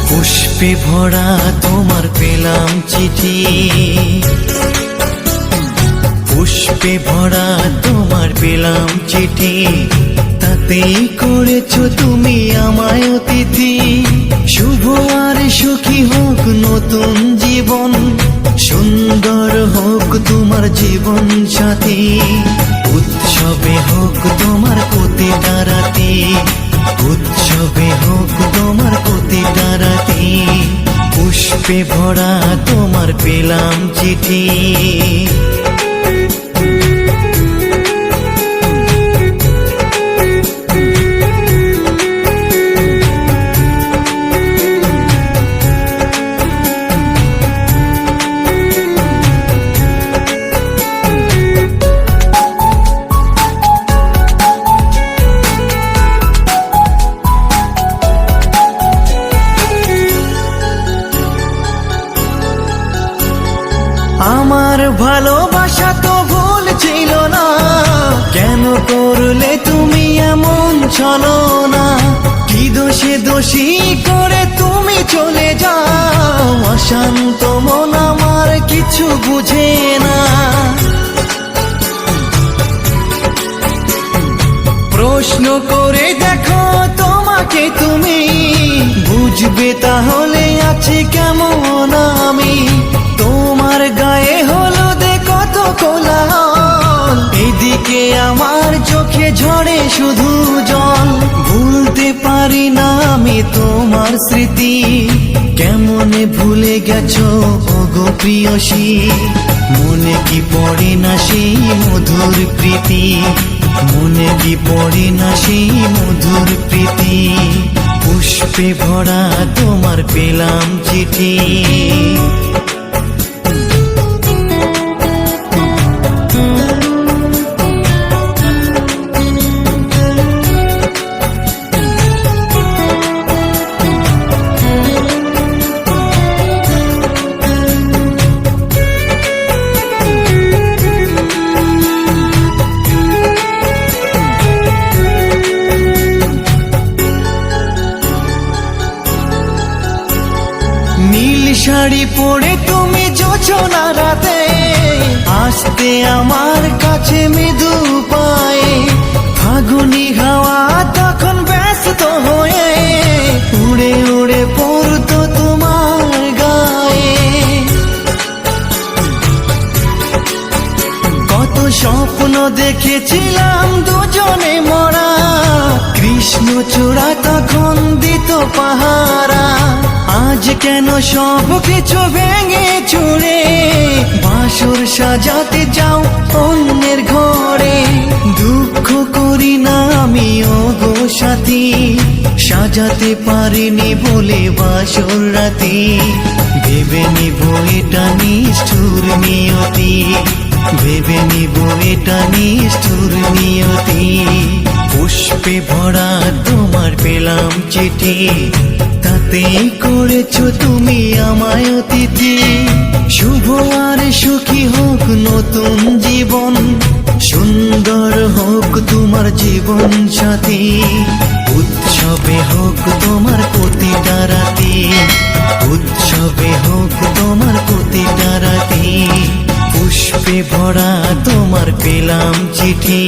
পুষ্পে ভরা তোমার পেলাম চিঠি, পুষ্পে ভরা তোমার পেলাম চিঠি, তাতেই করেছো তুমি আমায় অতিথি। শুভ আর সুখী হোক নতুন জীবন, সুন্দর হোক তোমার জীবন সাথী। উৎসবে হোক তোমার প্রতিটা রাতি, উৎসবে হোক তোমার প্রতিটা রাতি। পুষ্পে ভরা তোমার পেলাম চিঠি। আমার ভালোবাসা তো ভুল ছিল না, কেন করলে তুমি এমন ছলনা? কি দোষে দোষী করে তুমি চলে যাও, অশান্ত মন আমার কিছু বুঝে না। প্রশ্ন করে দেখো তোমাকে তুমি, বুঝবে তাহলে আছে কেমন আমি। তোমার গায়ে হলুদে কত কোলাহল, এদিকে আমার চোখে ঝরে শুধু জল। ভুলতে পারি না আমি তোমার স্মৃতি, কেমনে ভুলে গেছো ওগো প্রিয়সী। মনে কি পড়ে না সেই মধুর প্রীতি, মনে কি পড়ে না সেই মধুর প্রীতি। পুষ্পে ভরা তোমার পেলাম চিঠি। নীল শাড়ি পরে তুমি জোছনা রাতে, আসতে আমার কাছে মৃদু পায়ে। ফাগুনি হাওয়া তখন ব্যস্ত হয়ে উড়ে উড়ে পড়তো তোমার গায়ে। কত স্বপ্ন দেখেছিলাম দুজনে মরা, কৃষ্ণচূড়া তখন দিত পাহারা। আজ কেন সব কিছু ভেঙে চুরে বাসর সাজাতে যাও অন্যের ঘরে? দুঃখ করি না আমি ওগো সাথী, সাজাতে পারিনি বলে বাসর রাতি। ভেবে নিব এটা নিষ্ঠুর নিয়তি, ভেবে নিব এটা নিষ্ঠুর নিয়তি। পুষ্পে ভরা তোমার পেলাম চিঠি, তাতেই করেছো তুমি আমায় অতিথি। শুভ আর সুখী হোক নতুন জীবন, সুন্দর হোক তোমার জীবন সাথী। উৎসবে হোক তোমার প্রতিটা রাতি, উৎসবে হোক তোমার প্রতিটা রাতি। পুষ্পে ভরা তোমার পেলাম চিঠি।